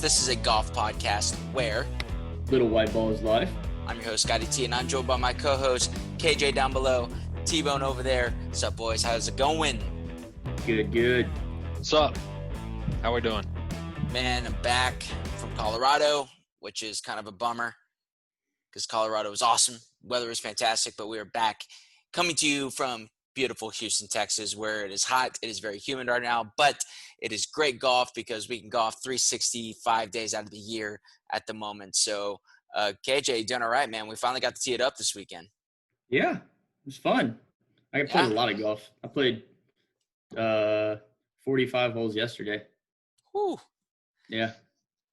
This is a golf podcast where Little White Ball is life. I'm your host, Scotty T, and I'm joined by my co-host, KJ down below, T-Bone over there. What's up, boys? How's it going? Good. What's up? How we doing? Man, I'm back from Colorado, which is kind of a bummer because Colorado was awesome. Weather was fantastic, but we are back coming to you from beautiful Houston, Texas, where it is hot. It is very humid right now, but it is great golf because we can golf 365 days out of the year at the moment. So, KJ, doing all right, man. We finally got to tee it up this weekend. Yeah, it was fun. I played a lot of golf. I played 45 holes yesterday. Whew. Yeah.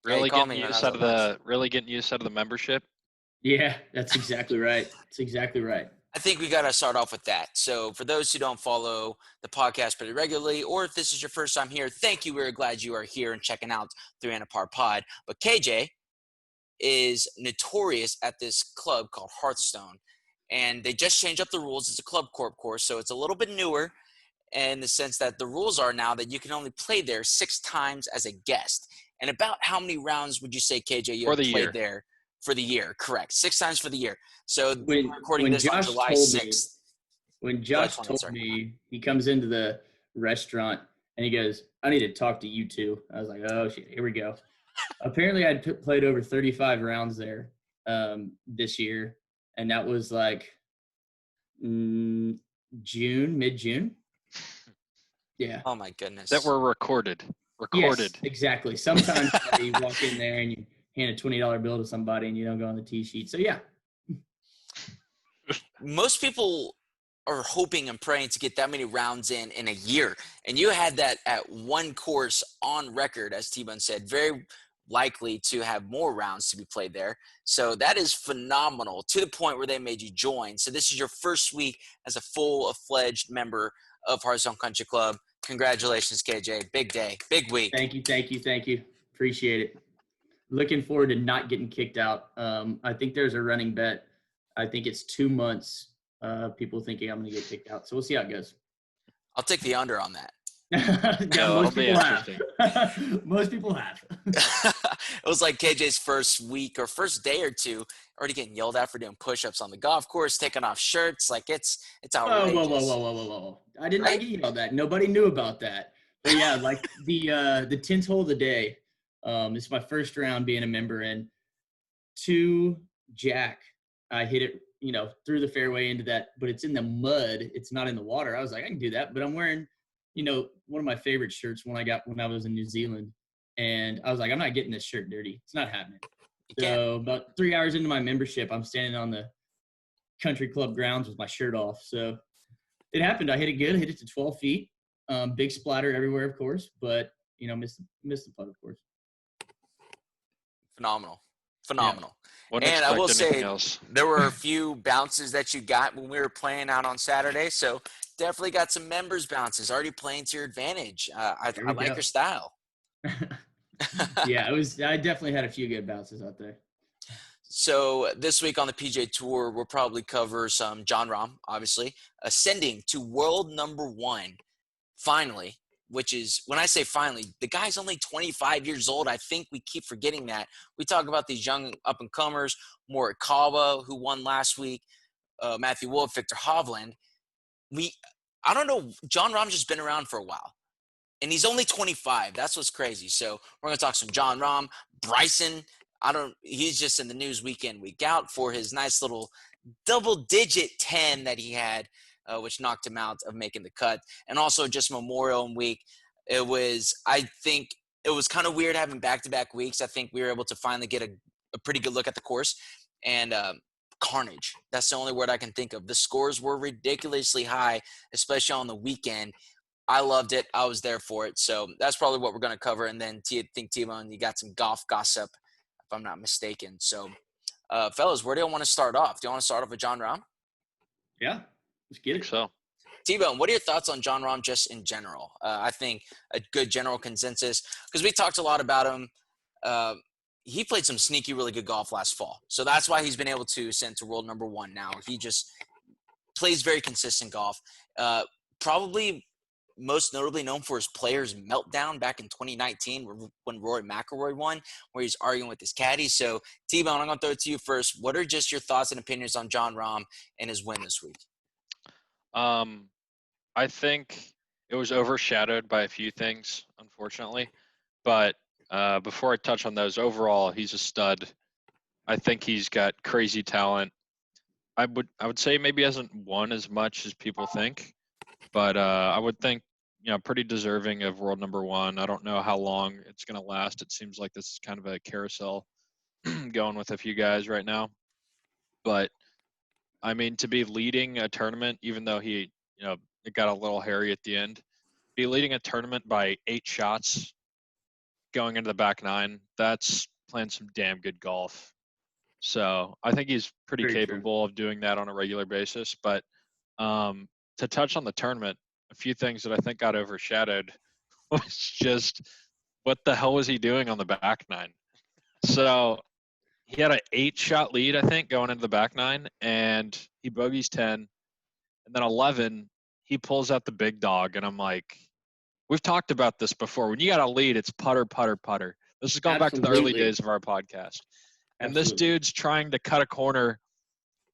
Really getting used out of the membership? Yeah, that's exactly right. That's exactly right. I think we got to start off with that. So for those who don't follow the podcast pretty regularly, or if this is your first time here, thank you. We're glad you are here and checking out 3 and a Par Pod. But KJ is notorious at this club called Hearthstone, and they just changed up the rules. It's a club corp course, so it's a little bit newer in the sense that the rules are now that you can only play there 6 times as a guest. And about how many rounds would you say, KJ, you have played there? For the year, correct. 6 times for the year. So we're recording this on July 6th. When Josh told me, he comes into the restaurant and he goes, I need to talk to you two. I was like, oh, shit, here we go. Apparently, I'd played over 35 rounds there this year. And that was like mid-June. Yeah. Oh, my goodness. That were recorded. Yes, exactly. Sometimes you walk in there and you hand a $20 bill to somebody and you don't go on the tee sheet. So, yeah. Most people are hoping and praying to get that many rounds in a year. And you had that at one course on record, as T-Bone said, very likely to have more rounds to be played there. So that is phenomenal, to the point where they made you join. So this is your first week as a full-fledged member of Hearthstone Country Club. Congratulations, KJ. Big day. Big week. Thank you. Appreciate it. Looking forward to not getting kicked out. I think there's a running bet. I think it's 2 months. People thinking I'm going to get kicked out. So we'll see how it goes. I'll take the under on that. Most people have. It was like KJ's first week or first day or two already getting yelled at for doing push-ups on the golf course, taking off shirts. Like it's outrageous. Whoa. I did not get yelled at. Nobody knew about that. But yeah, like the 10th hole of the day. This is my first round being a member, and 2 jack. I hit it, through the fairway into that, but it's in the mud. It's not in the water. I was like, I can do that, but I'm wearing, one of my favorite shirts when I was in New Zealand, and I was like, I'm not getting this shirt dirty. It's not happening. So about 3 hours into my membership, I'm standing on the country club grounds with my shirt off. So it happened. I hit it good. I hit it to 12 feet. Big splatter everywhere, of course, but missed the putt, of course. Phenomenal. Yeah. And I will say there were a few bounces that you got when we were playing out on Saturday. So definitely got some members bounces already playing to your advantage. I like your style. Yeah, I definitely had a few good bounces out there. So this week on the PGA Tour, we'll probably cover some Jon Rham, obviously, ascending to world number 1, finally. Which is, when I say finally, the guy's only 25 years old. I think we keep forgetting that. We talk about these young up-and-comers, Morikawa, who won last week, Matthew Wolff, Victor Hovland. I don't know, Jon Rahm's just been around for a while. And he's only 25. That's what's crazy. So we're going to talk some Jon Rham. Bryson, he's just in the news week in, week out for his nice little double-digit 10 that he had, which knocked him out of making the cut. And also just Memorial Week. I think it was kind of weird having back-to-back weeks. I think we were able to finally get a pretty good look at the course. And carnage. That's the only word I can think of. The scores were ridiculously high, especially on the weekend. I loved it. I was there for it. So that's probably what we're going to cover. And then T-Bone, you got some golf gossip, if I'm not mistaken. So, fellas, where do you want to start off? Do you want to start off with Jon Rham? Yeah. Let's get it. So, T-Bone, what are your thoughts on Jon Rham just in general? I think a good general consensus, because we talked a lot about him. He played some sneaky, really good golf last fall. So that's why he's been able to ascend to world number 1 now. He just plays very consistent golf. Probably most notably known for his players meltdown back in 2019 when Rory McIlroy won, where he's arguing with his caddy. So, T-Bone, I'm going to throw it to you first. What are just your thoughts and opinions on Jon Rham and his win this week? I think it was overshadowed by a few things, unfortunately. But before I touch on those, overall, he's a stud. I think he's got crazy talent. I would say maybe he hasn't won as much as people think, but I would think, pretty deserving of world number one. I don't know how long it's going to last. It seems like this is kind of a carousel going with a few guys right now. But, I mean, to be leading a tournament, even though he, it got a little hairy at the end, be leading a tournament by 8 shots going into the back 9, that's playing some damn good golf. So I think he's pretty capable of doing that on a regular basis. But to touch on the tournament, a few things that I think got overshadowed was just what the hell was he doing on the back 9? So he had an 8-shot lead, I think, going into the back 9, and he bogeys 10. And then 11, he pulls out the big dog, and I'm like, we've talked about this before. When you got a lead, it's putter, putter, putter. This is going back to the early days of our podcast. And this dude's trying to cut a corner,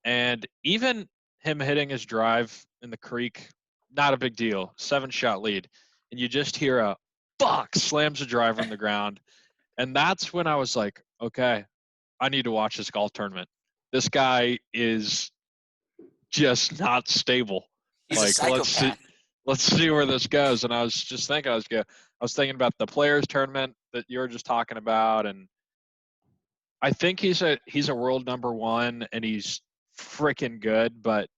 and even him hitting his drive in the creek, not a big deal. 7-shot lead. And you just hear a fuck, slams the driver in the ground. And that's when I was like, okay, I need to watch this golf tournament. This guy is just not stable. He's a psychopath. Let's see where this goes. And I was just thinking, I was thinking about the players tournament that you were just talking about, and I think he's a world number one, and he's freaking good, but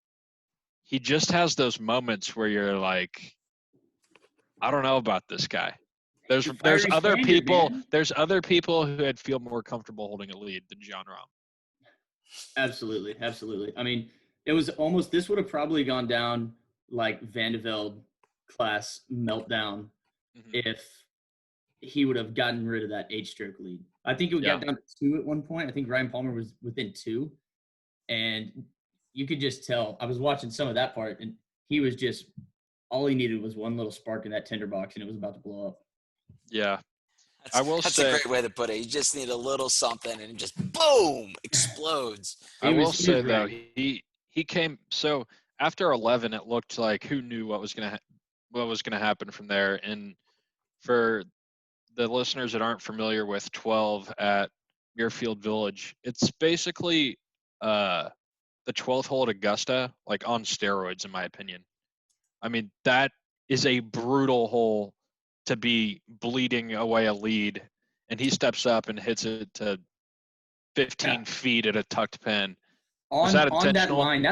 he just has those moments where you're like, I don't know about this guy. There's other people who would feel more comfortable holding a lead than Jon Rham. Absolutely. I mean, it was almost, this would have probably gone down like Van de Velde class meltdown if he would have gotten rid of that 8-stroke lead. I think it got down to 2 at one point. I think Ryan Palmer was within 2. And you could just tell. I was watching some of that part, and he was just – all he needed was one little spark in that tinderbox, and it was about to blow up. Yeah. That's a great way to put it. You just need a little something, and just boom, explodes. I will say, though, he came – so after 11, it looked like who knew what was going to happen from there. And for – the listeners that aren't familiar with 12 at Muirfield Village, it's basically the 12th hole at Augusta, like on steroids, in my opinion. I mean, that is a brutal hole to be bleeding away a lead, and he steps up and hits it to 15 feet at a tucked pin. On that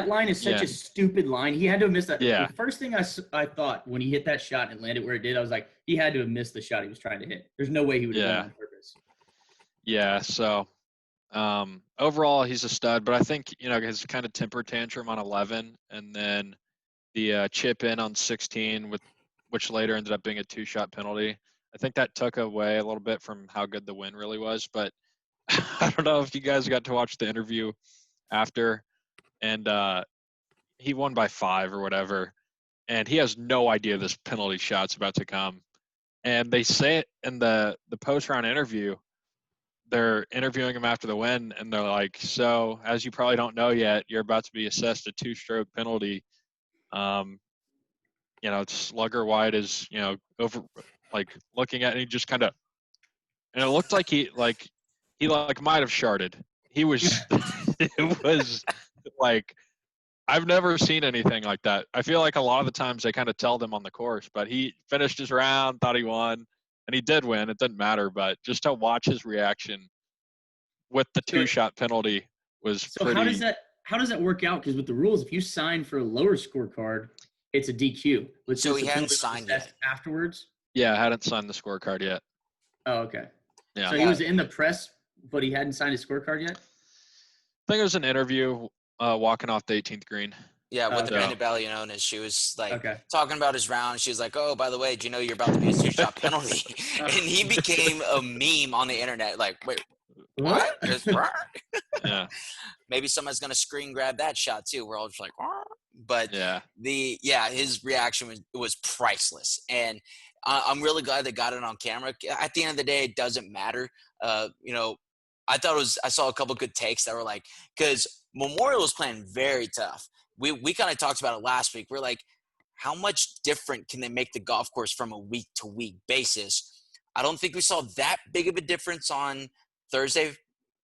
line is such a stupid line. He had to have missed that. Yeah. The first thing I thought when he hit that shot and landed where it did, I was like, he had to have missed the shot he was trying to hit. There's no way he would have done it on purpose. Yeah, so overall he's a stud, but I think, his kind of temper tantrum on 11 and then the chip in on 16, which later ended up being a 2-shot penalty. I think that took away a little bit from how good the win really was, but I don't know if you guys got to watch the interview after, and he won by 5 or whatever, and he has no idea this penalty shot's about to come. And they say it in the post-round interview. They're interviewing him after the win, and they're like, so as you probably don't know yet, you're about to be assessed a 2-stroke penalty. Slugger White is, over, like, looking at it, and he just kind of, and it looked like he might have sharded. He was it was like, I've never seen anything like that. I feel like a lot of the times they kind of tell them on the course, but he finished his round, thought he won, and he did win. It didn't matter, but just to watch his reaction with the 2-shot penalty was pretty. How does that work out? Because with the rules, if you sign for a lower scorecard, it's a DQ. So he hadn't signed yet afterwards? Yeah, I hadn't signed the scorecard yet. Oh, okay. Yeah. So he was in the press, but he hadn't signed his scorecard yet? I think it was an interview walking off the 18th green. Yeah, with the Brandon Ballionis. She was like talking about his round. She was like, oh, by the way, do you know you're about to be a 2-shot penalty? And he became a meme on the internet. Like, wait, what? Yeah. Maybe someone's going to screen grab that shot too. We're all just like, But Yeah. his reaction was priceless, and I'm really glad they got it on camera. At the end of the day, it doesn't matter. I saw a couple good takes that were like, because Memorial was playing very tough. We kind of talked about it last week. We're like, how much different can they make the golf course from a week to week basis? I don't think we saw that big of a difference on Thursday,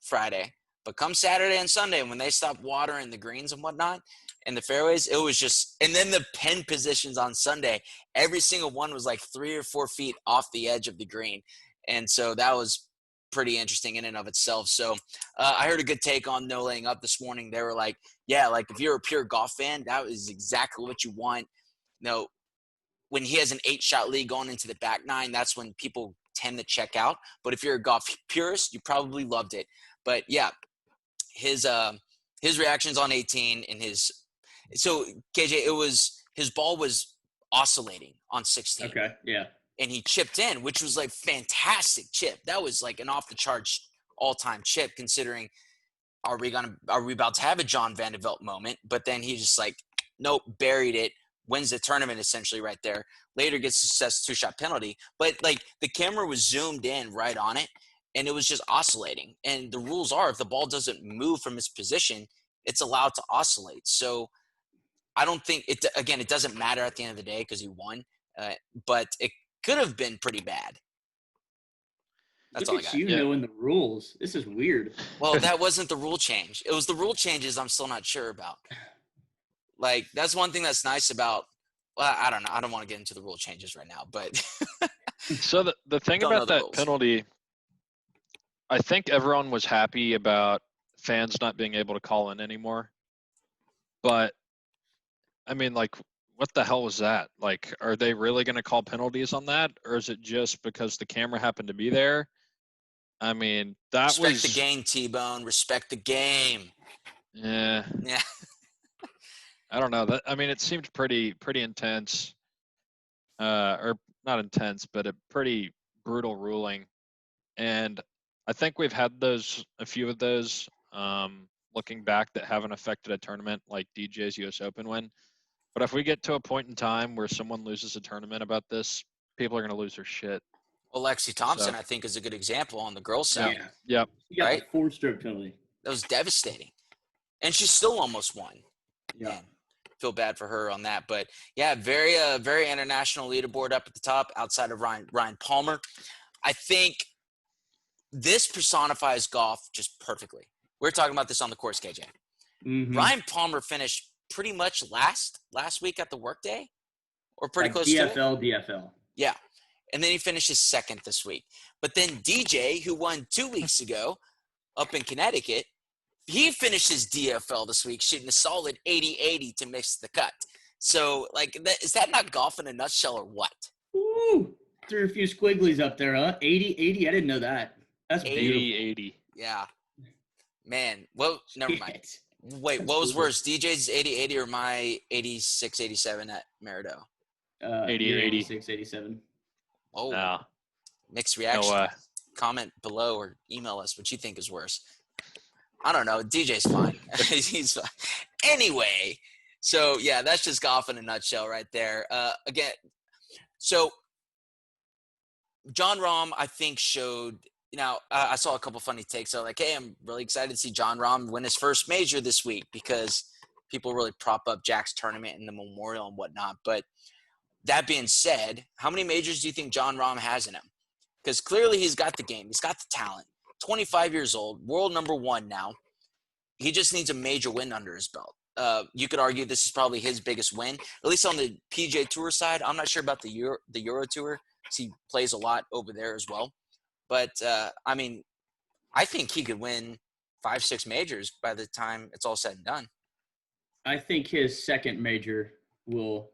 Friday, but come Saturday and Sunday, when they stopped watering the greens and whatnot and the fairways, it was just, and then the pin positions on Sunday, every single one was like 3 or 4 feet off the edge of the green. And so that was pretty interesting in and of itself. So I heard a good take on no laying up this morning. They were like, yeah, like if you're a pure golf fan, that is exactly what you want. When he has an 8-shot lead going into the back 9, that's when people tend to check out. But if you're a golf purist, you probably loved it. But yeah, his reactions on 18 and so KJ, his ball was oscillating on 16. Okay, yeah. And he chipped in, which was like fantastic chip. That was like an off the charts all-time chip, considering are we about to have a John Vanderbilt moment? But then he just like, nope, buried it. Wins the tournament essentially right there. Later gets a success 2-shot penalty. But like the camera was zoomed in right on it, and it was just oscillating. And the rules are if the ball doesn't move from its position, it's allowed to oscillate. So I don't think it doesn't matter at the end of the day because he won. But it could have been pretty bad. That's all I got. You knowing the rules. This is weird. Well, that wasn't the rule change. It was the rule changes I'm still not sure about. Like, that's one thing that's nice about – well, I don't know. I don't want to get into the rule changes right now, but – So the thing about that penalty, I think everyone was happy about fans not being able to call in anymore. But, I mean, like, what the hell was that? Like, are they really going to call penalties on that? Or is it just because the camera happened to be there? I mean, respect the game, T-Bone. Respect the game. Yeah. Yeah. I don't know. It seemed pretty intense, or not intense, but a pretty brutal ruling. And I think we've had a few of those, looking back, that haven't affected a tournament like DJ's U.S. Open win. But if we get to a point in time where someone loses a tournament about this, people are going to lose their shit. Well, Lexi Thompson, I think, is a good example on the girls' side. Yeah. She got a 4-stroke penalty. That was devastating. And she still almost won. Yeah. Man, feel bad for her on that. But, yeah, very international leaderboard up at the top outside of Ryan Palmer. I think this personifies golf just perfectly. We were talking about this on the course, KJ. Mm-hmm. Ryan Palmer finished pretty much last week at the workday, or pretty close to it. DFL. Yeah. And then he finishes second this week. But then DJ, who won 2 weeks ago up in Connecticut, he finishes DFL this week, shooting a solid 80-80 to miss the cut. So, like, is that not golf in a nutshell or what? Ooh, threw a few squigglies up there, huh? 80-80, I didn't know that. That's 80-80. Yeah. Man, well, never mind. Wait, what was worse, DJ's 80-80 or my 86-87 at Merido? 80-80. 86-87. Oh, no. Mixed reaction. No, Comment below or email us what you think is worse. I don't know. DJ's fine. He's fine. Anyway, so yeah, that's just golf in a nutshell right there. Again, so Jon Rham, I think, showed. Now, I saw a couple funny takes. So, like, hey, I'm really excited to see Jon Rham win his first major this week because people really prop up Jack's tournament and the Memorial and whatnot. But that being said, how many majors do you think Jon Rham has in him? Because clearly he's got the game. He's got the talent. 25 years old, world number 1 now. He just needs a major win under his belt. You could argue this is probably his biggest win, at least on the PGA Tour side. I'm not sure about the Euro Tour because he plays a lot over there as well. But, I think he could win 5-6 majors by the time it's all said and done. I think his second major will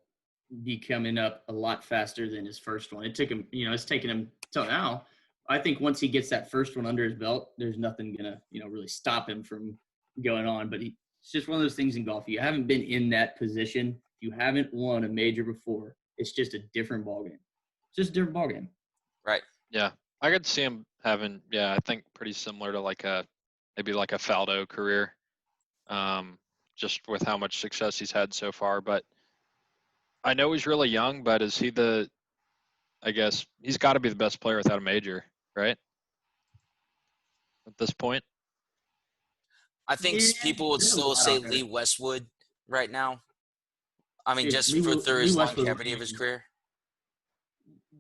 be coming up a lot faster than his first one. It took him, it's taken him till now. I think once he gets that first one under his belt, there's nothing going to, really stop him from going on. But it's just one of those things in golf. You haven't been in that position. You haven't won a major before. It's just a different ballgame. It's just a different ballgame. Right. Yeah. I could see him having, I think pretty similar to maybe like a Faldo career. just with how much success he's had so far. But I know he's really young, but is he I guess he's got to be the best player without a major, right? At this point. I think Yeah, people would there's a still lot say out there. Lee Westwood right now. I mean, Dude, just through Lee his Westwood, longevity of his career.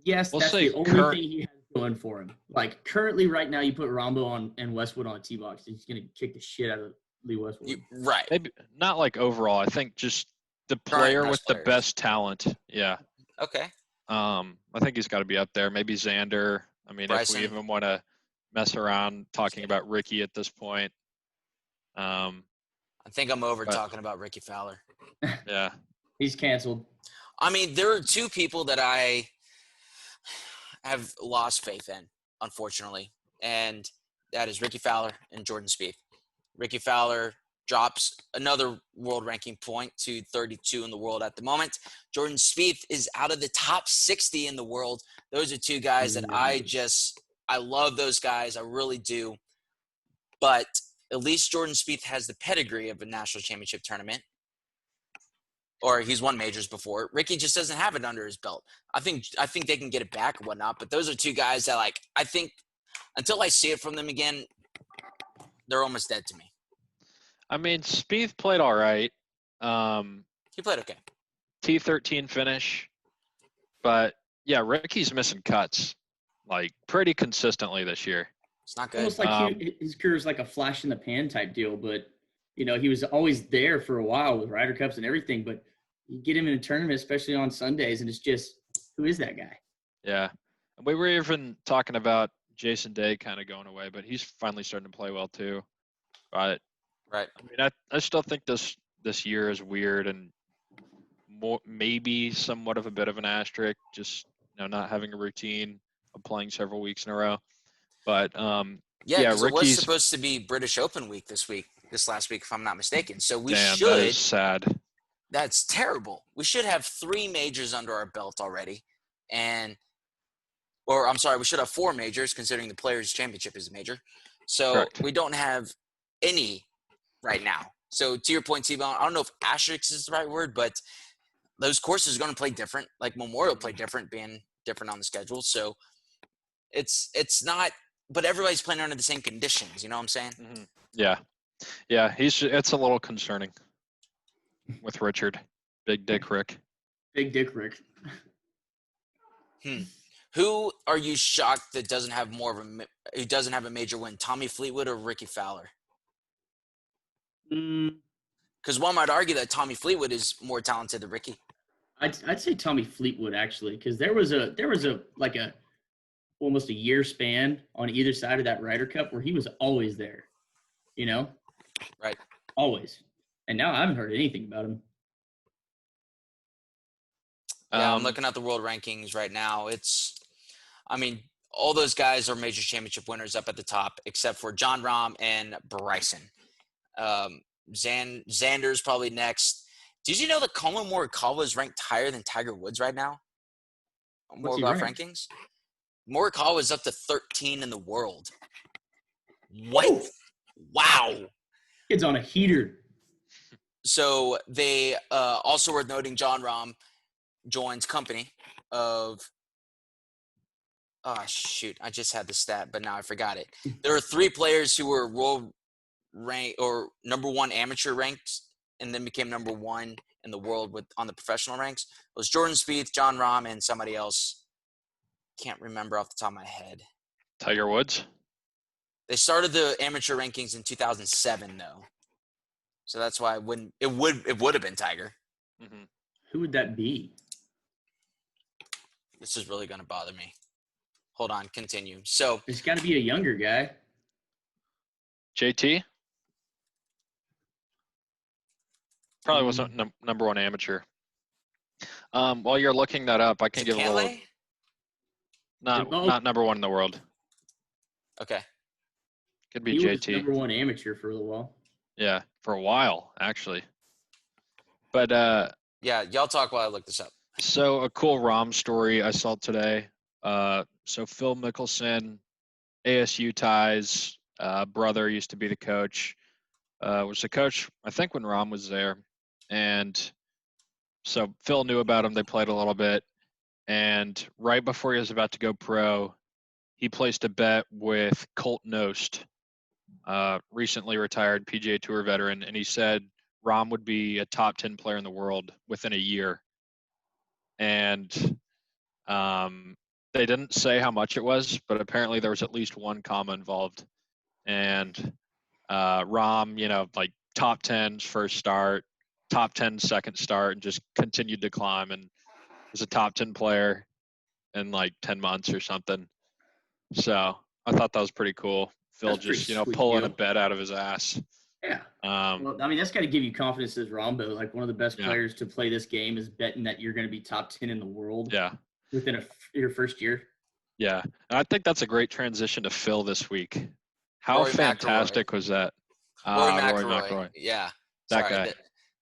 yes, We'll that's say the only thing he has going for him. Like currently, right now, you put Rhambo on and Westwood on a tee box, he's gonna kick the shit out of Lee Westwood. Right. maybe not like overall. I think just the Current player best with the players. best talent. Yeah. Okay. I think he's got to be up there. Maybe Xander. I mean, Bryson. if we even want to mess around talking about Ricky at this point. I think I'm over but- talking about Ricky Fowler. Yeah. He's canceled. I mean, there are two people that I have lost faith in, unfortunately, and that is Ricky Fowler and Jordan Spieth. Ricky Fowler drops another world ranking point to 32 in the world at the moment. Jordan Spieth is out of the top 60 in the world. Those are two guys that I love those guys. I really do. But at least Jordan Spieth has the pedigree of a national championship tournament. Or he's won majors before. Ricky just doesn't have it under his belt. I think they can get it back and whatnot. But those are two guys that, like, I think until I see it from them again, they're almost dead to me. I mean, Spieth played all right. He played okay. T13 finish. But, yeah, Ricky's missing cuts, like, pretty consistently this year. It's not good. Almost like his career is like a flash in the pan type deal, but you know he was always there for a while with Ryder Cups and everything. But you get him in a tournament, especially on Sundays, and it's just, who is that guy? Yeah. And we were even talking about Jason Day kind of going away, but he's finally starting to play well too. But right. I mean, I still think this year is weird and maybe somewhat of a bit of an asterisk, just not having a routine of playing several weeks in a row. But yeah, because it was Ricky's supposed to be British Open week this last week, if I'm not mistaken. So we damn, should. that is sad. That's terrible. We should have 3 majors under our belt already, we should have 4 majors considering the Players Championship is a major. So Correct. we don't have any right now. So to your point, T-Bone, I don't know if asterisk is the right word, but those courses are going to play different. Like Memorial play different, being different on the schedule. So it's not, but everybody's playing under the same conditions. You know what I'm saying? Mm-hmm. Yeah. It's a little concerning with Richard, Big Dick Rick. Big Dick Rick. Who are you shocked that doesn't have who doesn't have a major win? Tommy Fleetwood or Ricky Fowler? Because one might argue that Tommy Fleetwood is more talented than Ricky. I'd say Tommy Fleetwood actually, because there was almost a year span on either side of that Ryder Cup where he was always there, Right. Always. And now I haven't heard anything about him. Yeah, I'm looking at the world rankings right now. All those guys are major championship winners up at the top, except for Jon Rham and Bryson. Xander's probably next. Did you know that Colin Morikawa is ranked higher than Tiger Woods right now? What's he Morikawa ranked? rankings. Morikawa is up to 13 in the world. What? Oh. Wow. Kid's on a heater. So they also worth noting Jon Rham joins company of I just had the stat, but now I forgot it. There are 3 players who were world rank or number 1 amateur ranked and then became number 1 in the world on the professional ranks. It was Jordan Spieth, Jon Rham, and somebody else. Can't remember off the top of my head. Tiger Woods? They started the amateur rankings in 2007 though. So that's why it would have been Tiger. Mm-hmm. Who would that be? This is really going to bother me. Hold on, continue. So It's got to be a younger guy. JT? Probably wasn't number 1 amateur. While you're looking that up, I can give a little. Cantlay? Not number 1 in the world. Okay. Could be He was JT. number 1 amateur for a little while. Yeah, for a while actually. But yeah, y'all talk while I look this up. So a cool Rahm story I saw today. So Phil Mickelson, ASU ties, brother used to be the coach. was the coach, I think, when Rham was there. And so Phil knew about him. They played a little bit. And right before he was about to go pro, he placed a bet with Colt Knost, recently retired PGA Tour veteran, and he said Rham would be a top 10 player in the world within a year. And they didn't say how much it was, but apparently there was at least one comma involved. And Rham, like top 10's first start, top 10 second start, and just continued to climb and was a top 10 player in like 10 months or something. So I thought that was pretty cool. Phil That's just, pretty sweet pulling a deal. bet out of his ass. Yeah. Um, Well, I mean, that's got to give you confidence as Rhambo. Like, one of the best Yeah. players to play this game is betting that you're going to be top 10 in the world yeah. within your first year. Yeah. And I think that's a great transition to Phil this week. How Rory fantastic McIlroy. was that? Rory Rory McIlroy. McIlroy. Yeah. That Sorry. guy.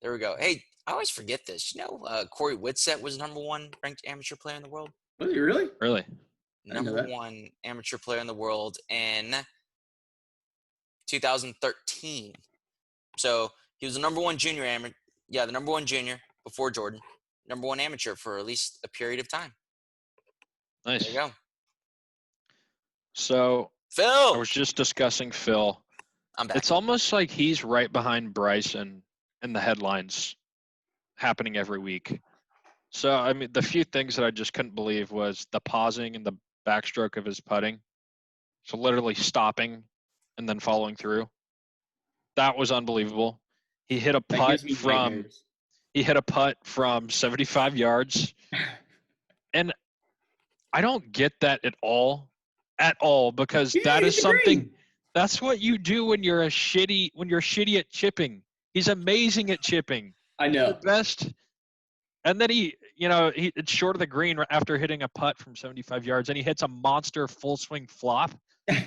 There we go. Hey, I always forget this. Corey Whitsett was #1 ranked amateur player in the world. Was he really? Really? I didn't know Number that. 1 amateur player in the world in 2013. So he was the #1 junior amateur. Yeah, the #1 junior before Jordan. #1 amateur for at least a period of time. Nice. There you go. So I Phil! was just discussing Phil. I'm back. It's almost like he's right behind Bryson in the headlines happening every week. So, I mean, the few things that I just couldn't believe was the pausing and the backstroke of his putting. So literally stopping and then following through. That was unbelievable. He hit a That putt gives me from nightmares. he hit a putt from 75 yards. And I don't get that at all, because He didn't that even is hit the something. green. That's what you do when you're shitty at chipping. He's amazing at chipping. I The know. best. And then it's short of the green after hitting a putt from 75 yards, and he hits a monster full swing flop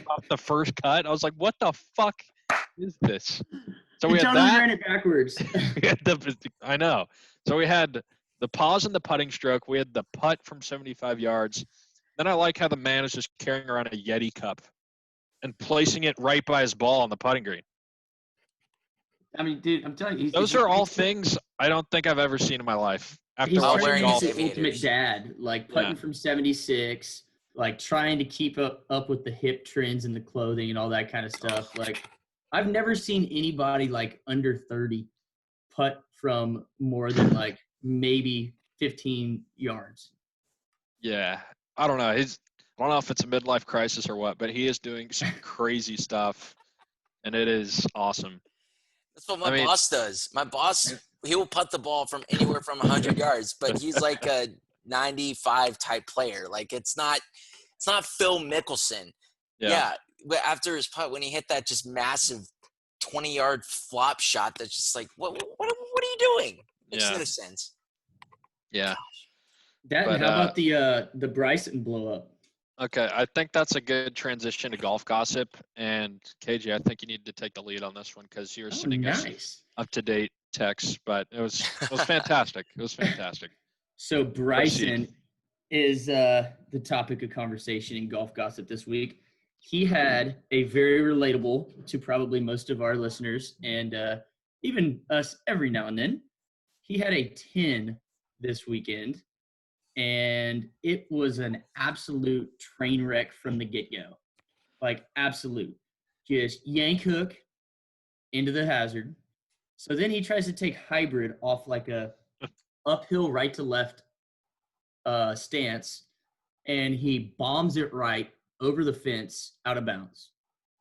off the first cut. I was like, what the fuck is this? So He we had totally that. ran it backwards. We had I know. So we had the pause in the putting stroke. We had the putt from 75 yards. Then I like how the man is just carrying around a Yeti cup and placing it right by his ball on the putting green. I mean, dude, I'm telling you. Those are all things I don't think I've ever seen in my life. After He's watching wearing turning golf, into the ultimate aviators. dad, like putting Yeah. from 76, like trying to keep up with the hip trends and the clothing and all that kind of stuff. Like, I've never seen anybody like under 30 putt from more than like maybe 15 yards. yeah, I don't know. I don't know if it's a midlife crisis or what, but he is doing some crazy stuff, and it is awesome. That's what my boss does. My boss, he will putt the ball from anywhere from 100 yards, but he's like a 95 type player. Like, it's not Phil Mickelson. Yeah. But after his putt, when he hit that just massive 20-yard flop shot, that's just like, what are you doing? Makes no sense. Yeah. That, But, and how about the Bryson blow up? Okay, I think that's a good transition to golf gossip. And KJ, I think you need to take the lead on this one because you're sending us up-to-date texts. But it was fantastic. It was fantastic. So Bryson is the topic of conversation in golf gossip this week. He had a very relatable to probably most of our listeners and even us every now and then. He had a 10 this weekend, and it was an absolute train wreck from the get-go. Like, absolute. Just yank hook into the hazard. So then he tries to take hybrid off like a uphill right to left stance, and he bombs it right over the fence out of bounds.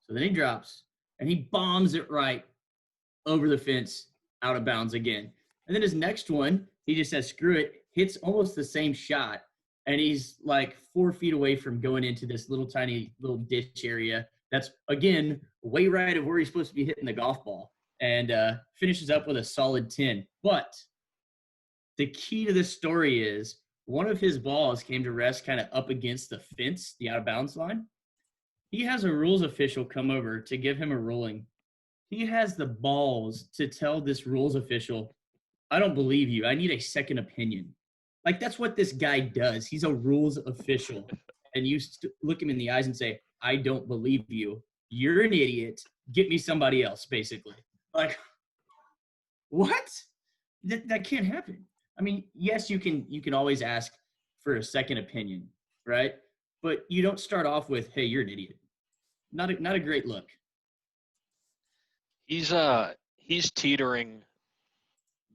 So then he drops, and he bombs it right over the fence out of bounds again. And then his next one, he just says, screw it, hits almost the same shot, and he's like 4 feet away from going into this tiny little ditch area that's, again, way right of where he's supposed to be hitting the golf ball, and finishes up with a solid 10. But the key to this story is one of his balls came to rest kind of up against the fence, the out-of-bounds line. He has a rules official come over to give him a ruling. He has the balls to tell this rules official, I don't believe you. I need a second opinion. Like, that's what this guy does. He's a rules official. And you look him in the eyes and say, I don't believe you. You're an idiot. Get me somebody else, basically. Like, what? That can't happen. I mean, yes, you can always ask for a second opinion, right? But you don't start off with, "Hey, you're an idiot." Not a great look. He's teetering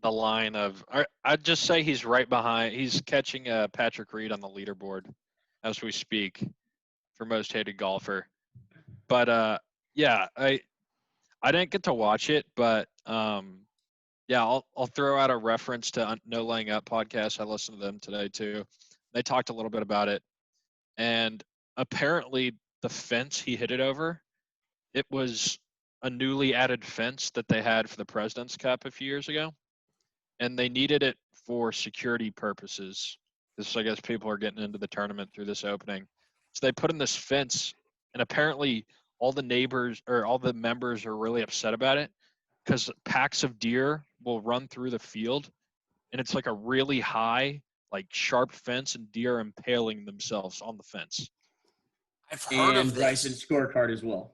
the line of. I'd just say he's right behind. He's catching Patrick Reed on the leaderboard as we speak for most hated golfer. But yeah, I didn't get to watch it, but yeah, I'll throw out a reference to No Laying Up podcast. I listened to them today too. They talked a little bit about it, and apparently the fence he hit it over, it was a newly added fence that they had for the President's Cup a few years ago, and they needed it for security purposes. This, I guess, people are getting into the tournament through this opening, so they put in this fence, and apparently all the neighbors or all the members are really upset about it because packs of deer will run through the field, and it's like a really high, like sharp fence, and deer impaling themselves on the fence. I've heard And of Bryson's this. scorecard as well.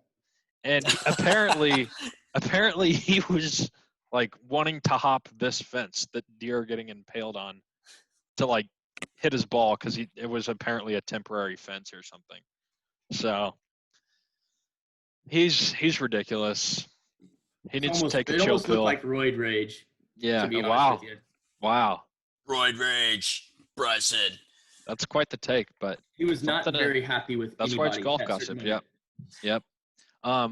And apparently he was like wanting to hop this fence that deer are getting impaled on to like hit his ball because it was apparently a temporary fence or something. So he's ridiculous. He needs to take a It chill almost looked pill. like roid rage. Yeah. To be honest Wow. with you. Wow. Roid rage, Bryson. That's quite the take, but He was not something to- very happy with that's anybody. why it's golf at gossip. certain Yep. moment. Yep.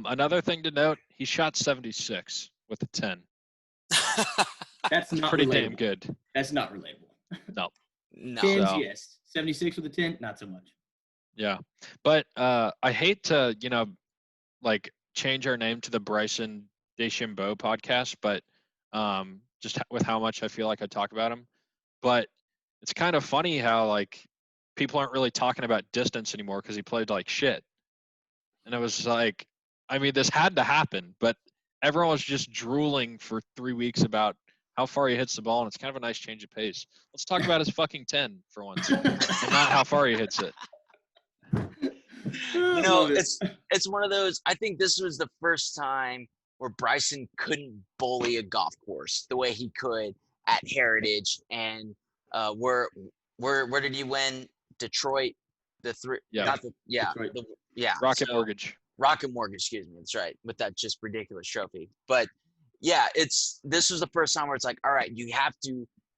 Another thing to note, he shot 76 with a 10. That's not Pretty relatable. damn good. That's not relatable. No. Tens, So- yes. 76 with a 10, not so much. Yeah. But I hate to, like change our name to the Bryson DeChambeau podcast, but just with how much I feel like I talk about him. But it's kind of funny how like people aren't really talking about distance anymore because he played like shit. And it was like, I mean, this had to happen, but everyone was just drooling for 3 weeks about how far he hits the ball, and it's kind of a nice change of pace. Let's talk about his fucking 10 for once, and not how far he hits it. You know, it's one of those. I think this was the first time where Bryson couldn't bully a golf course the way he could at Heritage. And where did he win? Detroit, the three. Yeah. Not the, yeah. Detroit. Yeah. Rocket so- Mortgage. Rocket Mortgage, excuse me. That's right. With that just ridiculous trophy. But yeah, this was the first time where it's like, all right, you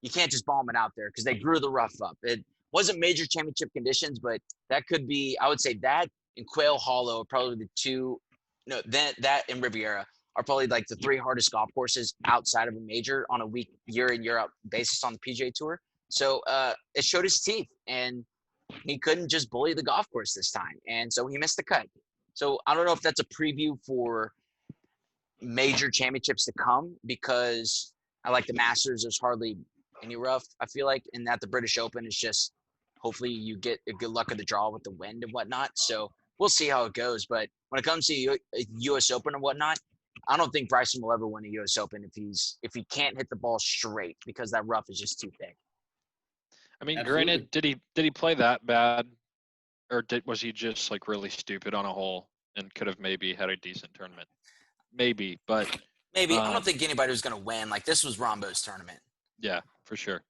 can't just bomb it out there because they grew the rough up. It wasn't major championship conditions, but that could be, I would say that and Quail Hollow are probably the two, that and Riviera are probably like the three hardest golf courses outside of a major on a year in, year out basis on the PGA Tour. So it showed his teeth, and he couldn't just bully the golf course this time. And so he missed the cut. So I don't know if that's a preview for major championships to come, because I like the Masters. There's hardly any rough, I feel like, and that the British Open is just hopefully you get a good luck of the draw with the wind and whatnot. So we'll see how it goes. But when it comes to U.S. Open and whatnot, I don't think Bryson will ever win a U.S. Open if he can't hit the ball straight, because that rough is just too thick. I mean, Absolutely. granted, did he play that bad, or was he just like really stupid on a hole and could have maybe had a decent tournament? Maybe, but Maybe. I don't think anybody was going to win. Like, this was Rhambo's tournament. yeah, for sure.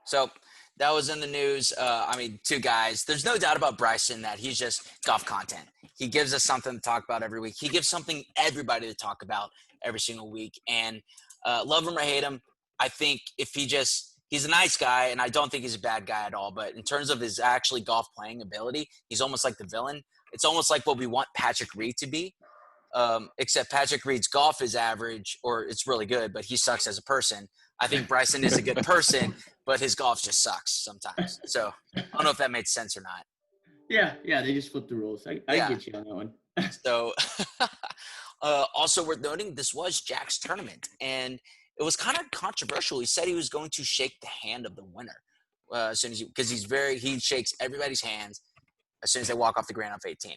So that was in the news. Two guys. There's no doubt about Bryson that he's just golf content. He gives us something to talk about every week. He gives something everybody to talk about every single week. And love him or hate him, I think if he's a nice guy, and I don't think he's a bad guy at all. But in terms of his actually golf playing ability, he's almost like the villain. It's almost like what we want Patrick Reed to be. Except Patrick Reed's golf is average, or it's really good, but he sucks as a person. I think Bryson is a good person, but his golf just sucks sometimes. So I don't know if that made sense or not. Yeah, they just flipped the rules. I get you on that one. So also worth noting, this was Jack's tournament, and it was kind of controversial. He said he was going to shake the hand of the winner as soon as because he shakes everybody's hands as soon as they walk off the green off 18.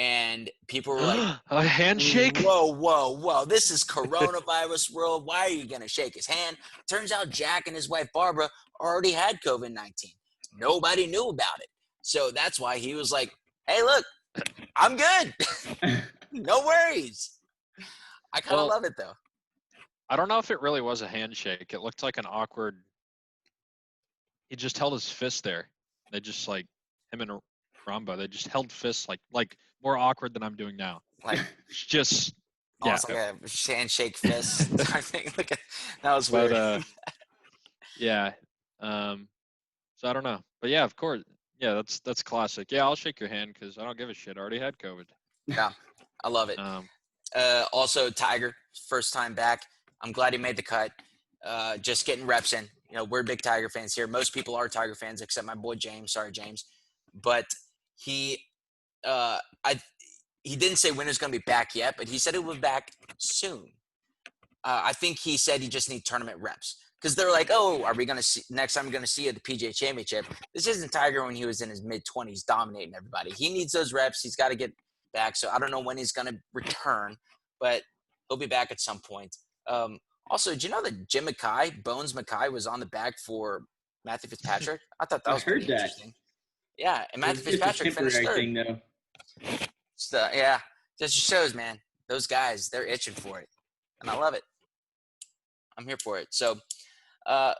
And people were like, a handshake? Whoa. This is coronavirus world. Why are you going to shake his hand? Turns out Jack and his wife, Barbara, already had COVID-19. Nobody knew about it. So that's why he was like, hey, look, I'm good. No worries. I kind of Well, love it though. I don't know if it really was a handshake. It looked like an awkward. He just held his fist there. They just like him and Rhambo. They just held fists like more awkward than I'm doing now. Like It's just yeah. almost like a handshake fist type thing. Like that was But weird. yeah. So I don't know. But yeah, of course. Yeah, that's classic. Yeah, I'll shake your hand because I don't give a shit. I already had COVID. Yeah, I love it. Also, Tiger, first time back. I'm glad he made the cut. Just getting reps in. You know, we're big Tiger fans here. Most people are Tiger fans, except my boy James. Sorry, James. But he didn't say when he's going to be back yet, but he said he will be back soon. I think he said he just need tournament reps because they're like, oh, are we going to see next time we're going to see you at the PGA Championship? This isn't Tiger when he was in his mid-20s dominating everybody. He needs those reps. He's got to get back. So I don't know when he's going to return, but he'll be back at some point. Also, did you know that Jim Mackay, Bones Mackay, was on the back for Matthew Fitzpatrick? I thought that was pretty interesting. Yeah, and Matthew Fitzpatrick finished third. Thing, though. Yeah, just shows, man. Those guys, they're itching for it, and I love it. I'm here for it. So, I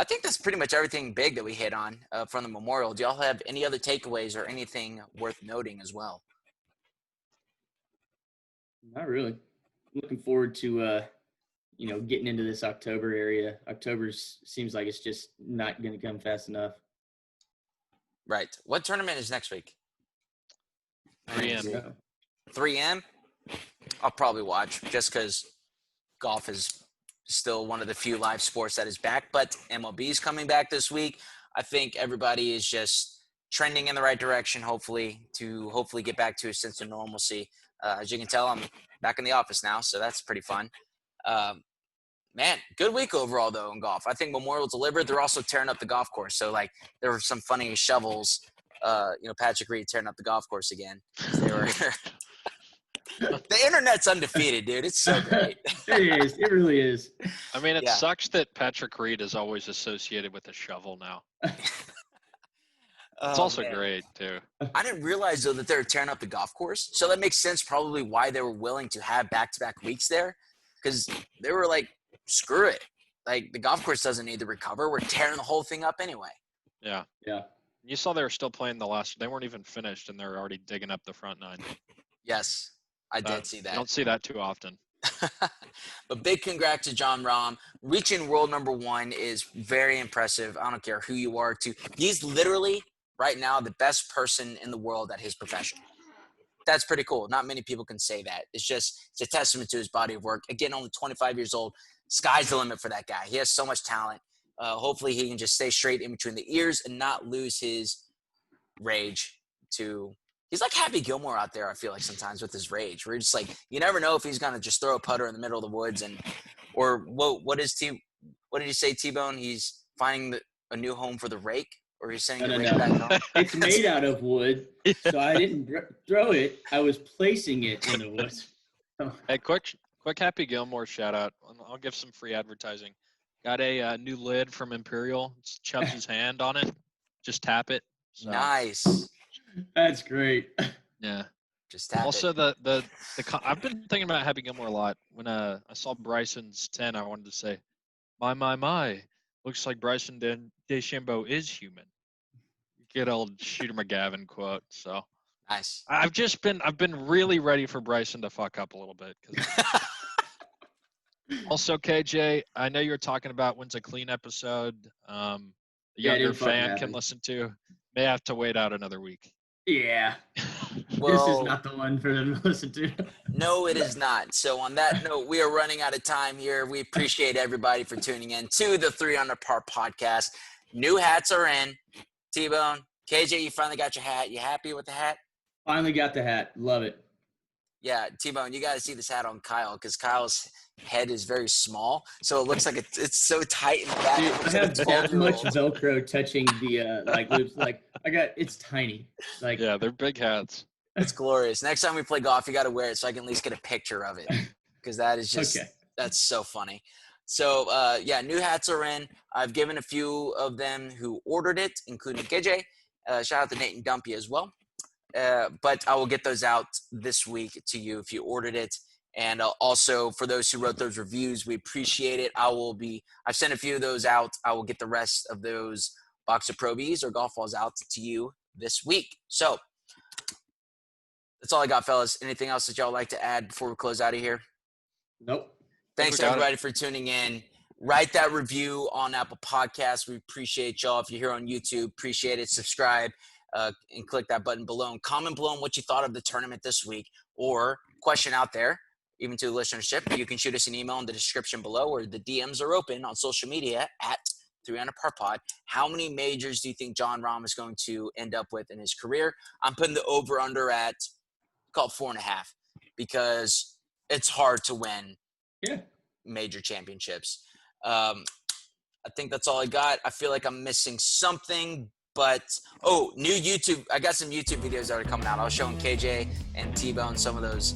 think that's pretty much everything big that we hit on from the Memorial. Do y'all have any other takeaways or anything worth noting as well? Not really. I'm looking forward to getting into this October area. October seems like it's just not going to come fast enough. Right. What tournament is next week? 3M. 3M? I'll probably watch just because golf is still one of the few live sports that is back. But MLB is coming back this week. I think everybody is just trending in the right direction, hopefully get back to a sense of normalcy. As you can tell, I'm back in the office now, so that's pretty fun. Man, good week overall, though, in golf. I think Memorial delivered. They're also tearing up the golf course. So, like, there were some funny shovels. Patrick Reed tearing up the golf course again. They were the internet's undefeated, dude. It's so great. It is. It really is. I mean, it sucks that Patrick Reed is always associated with a shovel now. It's also great, too. I didn't realize, though, that they were tearing up the golf course. So that makes sense probably why they were willing to have back-to-back weeks there. Because they were like, screw it. Like, the golf course doesn't need to recover. We're tearing the whole thing up anyway. Yeah. Yeah. You saw they were still playing the last. They weren't even finished, and they're already digging up the front nine. Yes, I did see that. You don't see that too often. But big congrats to Jon Rham. Reaching world number 1 is very impressive. I don't care who you are. He's literally, right now, the best person in the world at his profession. That's pretty cool. Not many people can say that. It's a testament to his body of work. Again, only 25 years old. Sky's the limit for that guy. He has so much talent. Hopefully he can just stay straight in between the ears and not lose his rage he's like Happy Gilmore out there, I feel like, sometimes with his rage. We're just like, you never know if he's going to just throw a putter in the middle of the woods or what did you say, T-Bone? He's finding a new home for the rake? Or he's sending the rake back home? It's made out of wood, so I didn't throw it. I was placing it in the woods. Hey, quick Happy Gilmore shout out. I'll give some free advertising. Got a new lid from Imperial. It's Chubbs' hand on it. Just tap it. So. Nice. That's great. Yeah. Just tap also, it. the I've been thinking about Happy Gilmore a lot. When I saw Bryson's 10, I wanted to say, my. Looks like Bryson DeChambeau is human. Good old Shooter McGavin quote. So nice. I've been really ready for Bryson to fuck up a little bit. Also, KJ, I know you were talking about when's a clean episode. The younger fan can listen to. May have to wait out another week. Yeah. Well, this is not the one for them to listen to. No, it is not. So on that note, we are running out of time here. We appreciate everybody for tuning in to the 3 Under Par podcast. New hats are in. T-Bone, KJ, you finally got your hat. You happy with the hat? Finally got the hat. Love it. Yeah, T-Bone, you got to see this hat on Kyle because Kyle's head is very small, so it looks like it's so tight in the back. Dude, I have that much Velcro touching the loops. Like it's tiny. Like yeah, they're big hats. It's glorious. Next time we play golf, you got to wear it so I can at least get a picture of it because that is just That's so funny. So new hats are in. I've given a few of them who ordered it, including KJ. Shout out to Nate and Dumpy as well. But I will get those out this week to you if you ordered it. And also for those who wrote those reviews, we appreciate it. I've sent a few of those out. I will get the rest of those box of Pro Bs or golf balls out to you this week. So that's all I got, fellas. Anything else that y'all like to add before we close out of here? Nope. Thanks everybody for tuning in. Write that review on Apple Podcasts. We appreciate y'all. If you're here on YouTube, appreciate it. Subscribe and click that button below. And comment below on what you thought of the tournament this week, or question out there, even to the listenership. You can shoot us an email in the description below, or the DMs are open on social media at 300 Par Pod. How many majors do you think Jon Rham is going to end up with in his career? I'm putting the over-under at, call it 4.5, because it's hard to win major championships. I think that's all I got. I feel like I'm missing something, but new YouTube. I got some YouTube videos that are coming out. I was showing KJ and T-Bone some of those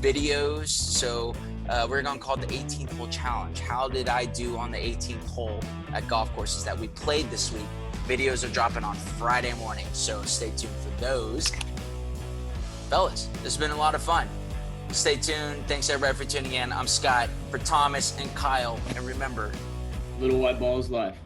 videos. So we're going to call it the 18th hole challenge. How did I do on the 18th hole at golf courses that we played this week? Videos are dropping on Friday morning, so stay tuned for those. Fellas, this has been a lot of fun. Stay tuned. Thanks everybody for tuning in. I'm Scott, for Thomas and Kyle, and remember, Little white ball is life.